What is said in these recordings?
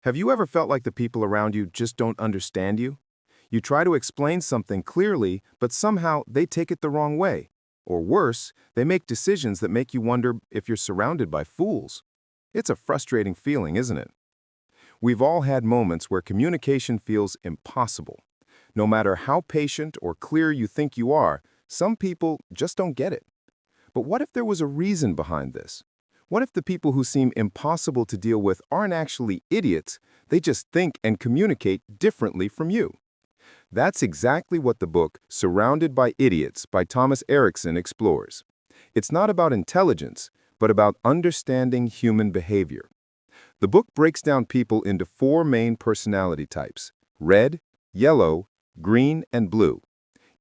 Have you ever felt like the people around you just don't understand you? You try to explain something clearly, but somehow they take it the wrong way. Or worse, they make decisions that make you wonder if you're surrounded by fools. It's a frustrating feeling, isn't it? We've all had moments where communication feels impossible. No matter how patient or clear you think you are, some people just don't get it. But what if there was a reason behind this? What if the people who seem impossible to deal with aren't actually idiots, they just think and communicate differently from you? That's exactly what the book Surrounded by Idiots by Thomas Erikson explores. It's not about intelligence, but about understanding human behavior. The book breaks down people into four main personality types: red, yellow, green, and blue,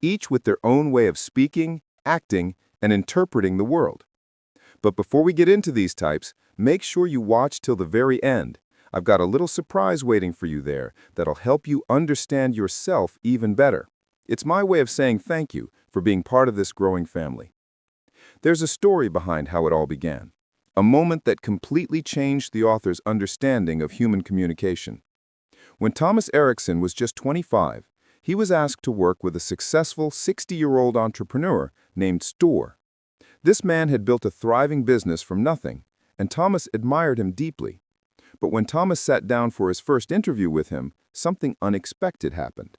each with their own way of speaking, acting, and interpreting the world. But before we get into these types, make sure you watch till the very end. I've got a little surprise waiting for you there that'll help you understand yourself even better. It's my way of saying thank you for being part of this growing family. There's a story behind how it all began, a moment that completely changed the author's understanding of human communication. When Thomas Erikson was just 25, he was asked to work with a successful 60-year-old entrepreneur named Storr. This man had built a thriving business from nothing, and Thomas admired him deeply. But when Thomas sat down for his first interview with him, something unexpected happened.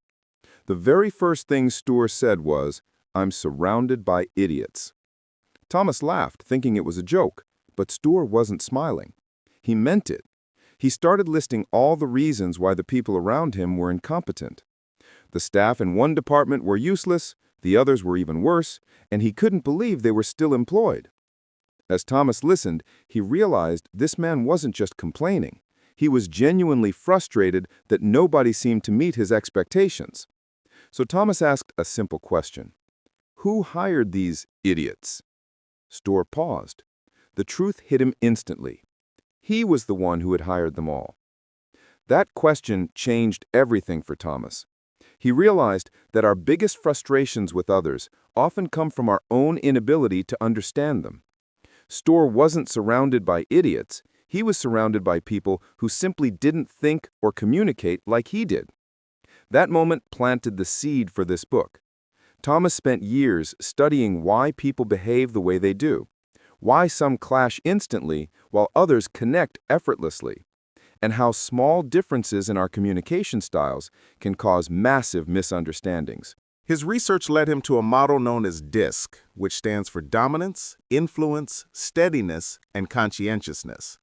The very first thing Storr said was, "I'm surrounded by idiots." Thomas laughed, thinking it was a joke, but Storr wasn't smiling. He meant it. He started listing all the reasons why the people around him were incompetent. The staff in one department were useless, the others were even worse, and he couldn't believe they were still employed. As Thomas listened, he realized this man wasn't just complaining. He was genuinely frustrated that nobody seemed to meet his expectations. So Thomas asked a simple question. Who hired these idiots? Storr paused. The truth hit him instantly. He was the one who had hired them all. That question changed everything for Thomas. He realized that our biggest frustrations with others often come from our own inability to understand them. Storr wasn't surrounded by idiots. He was surrounded by people who simply didn't think or communicate like he did. That moment planted the seed for this book. Thomas spent years studying why people behave the way they do, why some clash instantly while others connect effortlessly, and how small differences in our communication styles can cause massive misunderstandings. His research led him to a model known as DISC, which stands for dominance, influence, steadiness, and conscientiousness.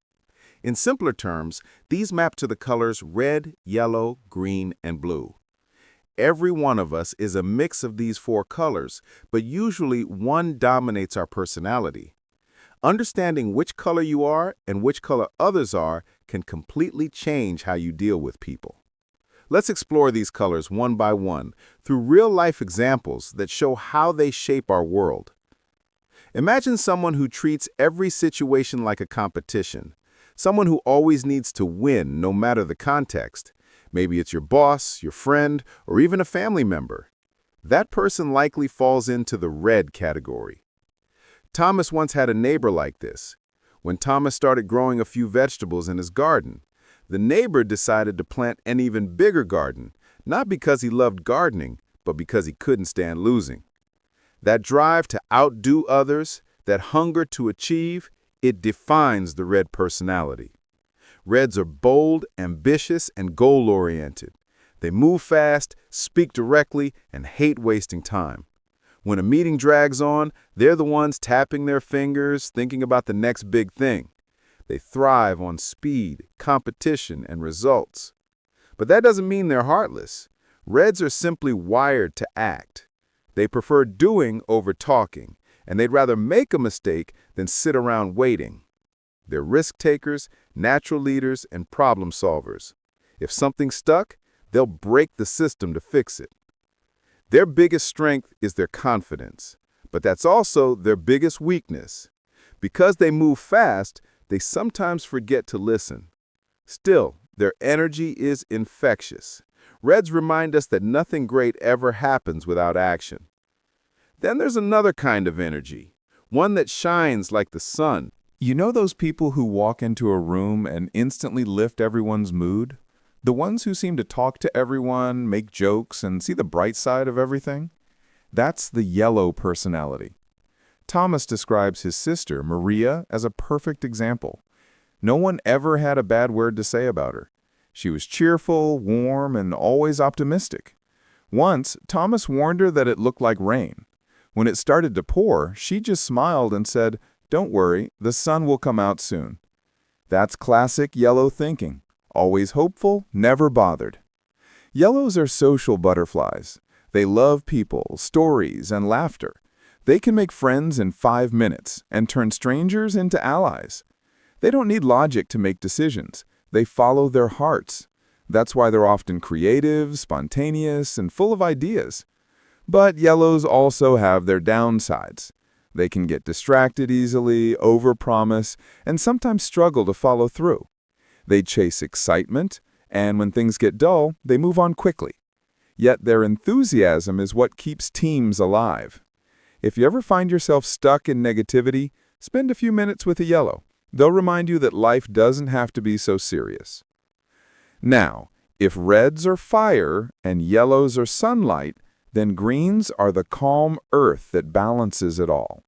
In simpler terms, these map to the colors red, yellow, green, and blue. Every one of us is a mix of these four colors, but usually one dominates our personality. Understanding which color you are and which color others are can completely change how you deal with people. Let's explore these colors one by one through real-life examples that show how they shape our world. Imagine someone who treats every situation like a competition, someone who always needs to win no matter the context. Maybe it's your boss, your friend, or even a family member. That person likely falls into the red category. Thomas once had a neighbor like this. When Thomas started growing a few vegetables in his garden, the neighbor decided to plant an even bigger garden, not because he loved gardening, but because he couldn't stand losing. That drive to outdo others, that hunger to achieve, it defines the red personality. Reds are bold, ambitious, and goal-oriented. They move fast, speak directly, and hate wasting time. When a meeting drags on, they're the ones tapping their fingers, thinking about the next big thing. They thrive on speed, competition, and results. But that doesn't mean they're heartless. Reds are simply wired to act. They prefer doing over talking, and they'd rather make a mistake than sit around waiting. They're risk takers, natural leaders, and problem solvers. If something's stuck, they'll break the system to fix it. Their biggest strength is their confidence, but that's also their biggest weakness. Because they move fast, they sometimes forget to listen. Still, their energy is infectious. Reds remind us that nothing great ever happens without action. Then there's another kind of energy, one that shines like the sun, You know those people who walk into a room and instantly lift everyone's mood? The ones who seem to talk to everyone, make jokes, and see the bright side of everything? That's the yellow personality. Thomas describes his sister, Maria, as a perfect example. No one ever had a bad word to say about her. She was cheerful, warm, and always optimistic. Once, Thomas warned her that it looked like rain. When it started to pour, she just smiled and said, "Don't worry, the sun will come out soon." That's classic yellow thinking. Always hopeful, never bothered. Yellows are social butterflies. They love people, stories, and laughter. They can make friends in 5 minutes and turn strangers into allies. They don't need logic to make decisions. They follow their hearts. That's why they're often creative, spontaneous, and full of ideas. But yellows also have their downsides. They can get distracted easily, overpromise, and sometimes struggle to follow through. They chase excitement, and when things get dull, they move on quickly. Yet their enthusiasm is what keeps teams alive. If you ever find yourself stuck in negativity, spend a few minutes with a yellow. They'll remind you that life doesn't have to be so serious. Now, if reds are fire and yellows are sunlight, then greens are the calm earth that balances it all.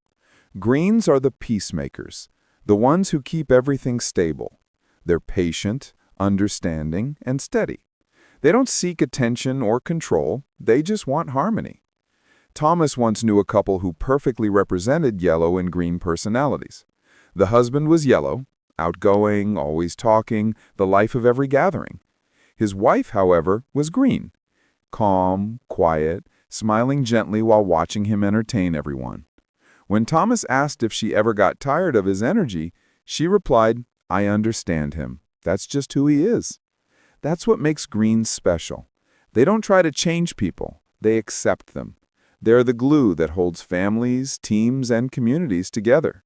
Greens are the peacemakers, the ones who keep everything stable. They're patient, understanding, and steady. They don't seek attention or control, they just want harmony. Thomas once knew a couple who perfectly represented yellow and green personalities. The husband was yellow, outgoing, always talking, the life of every gathering. His wife, however, was green, calm, quiet, smiling gently while watching him entertain everyone. When Thomas asked if she ever got tired of his energy, she replied, "I understand him. That's just who he is." That's what makes greens special. They don't try to change people, they accept them. They're the glue that holds families, teams, and communities together.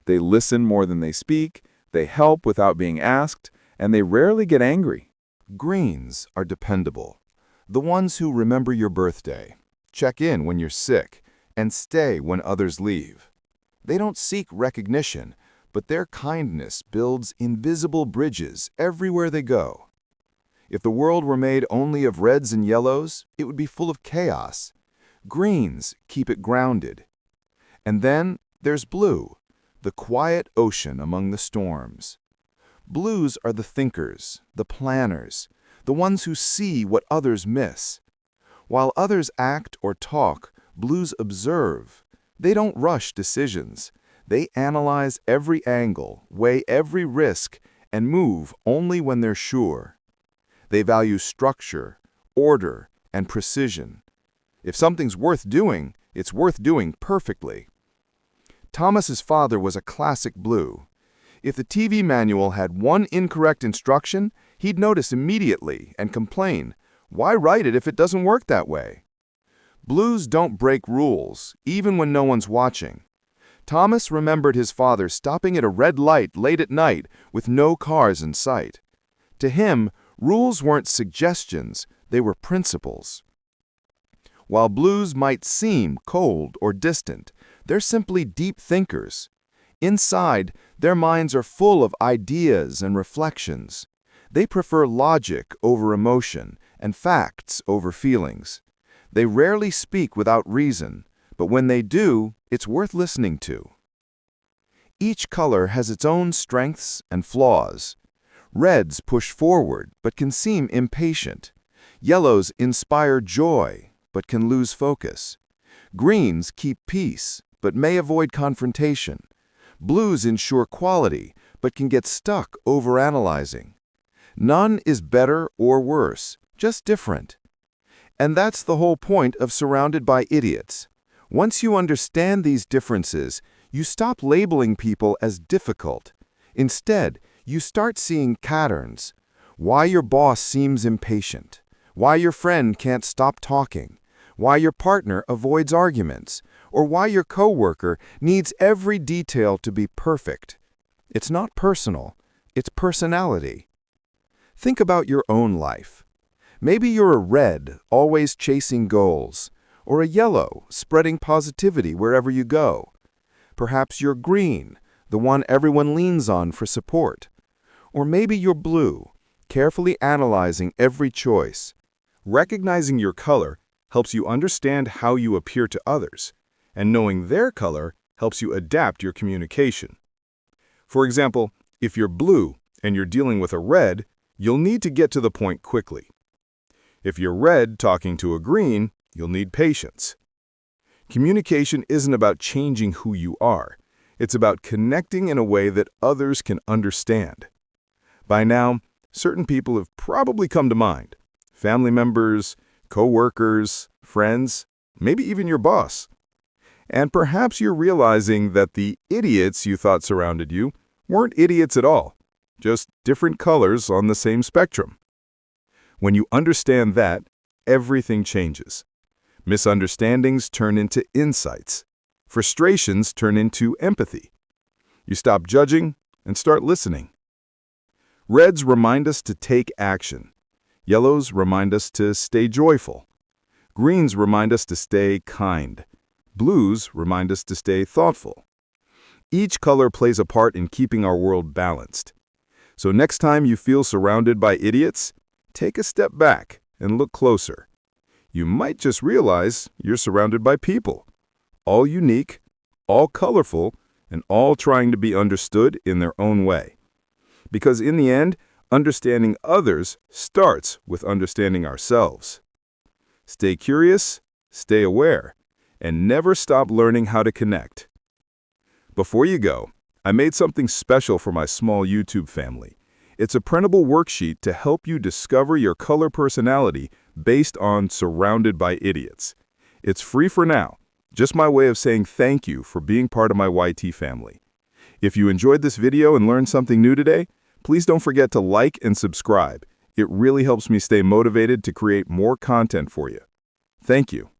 They listen more than they speak, they help without being asked, and they rarely get angry. Greens are dependable. The ones who remember your birthday, check in when you're sick, and stay when others leave. They don't seek recognition, but their kindness builds invisible bridges everywhere they go. If the world were made only of reds and yellows, it would be full of chaos. Greens keep it grounded. And then there's blue, the quiet ocean among the storms. Blues are the thinkers, the planners, the ones who see what others miss. While others act or talk, blues observe. They don't rush decisions. They analyze every angle, weigh every risk, and move only when they're sure. They value structure, order, and precision. If something's worth doing, it's worth doing perfectly. Thomas's father was a classic blue. If the TV manual had one incorrect instruction, he'd notice immediately and complain, "Why write it if it doesn't work that way?" Blues don't break rules, even when no one's watching. Thomas remembered his father stopping at a red light late at night with no cars in sight. To him, rules weren't suggestions, they were principles. While blues might seem cold or distant, they're simply deep thinkers. Inside, their minds are full of ideas and reflections. They prefer logic over emotion and facts over feelings. They rarely speak without reason, but when they do, it's worth listening to. Each color has its own strengths and flaws. Reds push forward but can seem impatient. Yellows inspire joy but can lose focus. Greens keep peace but may avoid confrontation. Blues ensure quality but can get stuck overanalyzing. None is better or worse, just different. And that's the whole point of Surrounded by Idiots. Once you understand these differences, you stop labeling people as difficult. Instead, you start seeing patterns. Why your boss seems impatient. Why your friend can't stop talking. Why your partner avoids arguments. Or why your coworker needs every detail to be perfect. It's not personal, it's personality. Think about your own life. Maybe you're a red, always chasing goals, or a yellow, spreading positivity wherever you go. Perhaps you're green, the one everyone leans on for support. Or maybe you're blue, carefully analyzing every choice. Recognizing your color helps you understand how you appear to others, and knowing their color helps you adapt your communication. For example, if you're blue and you're dealing with a red, you'll need to get to the point quickly. If you're red talking to a green, you'll need patience. Communication isn't about changing who you are. It's about connecting in a way that others can understand. By now, certain people have probably come to mind. Family members, co-workers, friends, maybe even your boss. And perhaps you're realizing that the idiots you thought surrounded you weren't idiots at all, just different colors on the same spectrum. When you understand that, everything changes. Misunderstandings turn into insights. Frustrations turn into empathy. You stop judging and start listening. Reds remind us to take action. Yellows remind us to stay joyful. Greens remind us to stay kind. Blues remind us to stay thoughtful. Each color plays a part in keeping our world balanced. So next time you feel surrounded by idiots, take a step back and look closer. You might just realize you're surrounded by people, all unique, all colorful, and all trying to be understood in their own way. Because in the end, understanding others starts with understanding ourselves. Stay curious, stay aware, and never stop learning how to connect. Before you go, I made something special for my small YouTube family. It's a printable worksheet to help you discover your color personality based on Surrounded by Idiots. It's free for now, just my way of saying thank you for being part of my YT family. If you enjoyed this video and learned something new today, please don't forget to like and subscribe. It really helps me stay motivated to create more content for you. Thank you.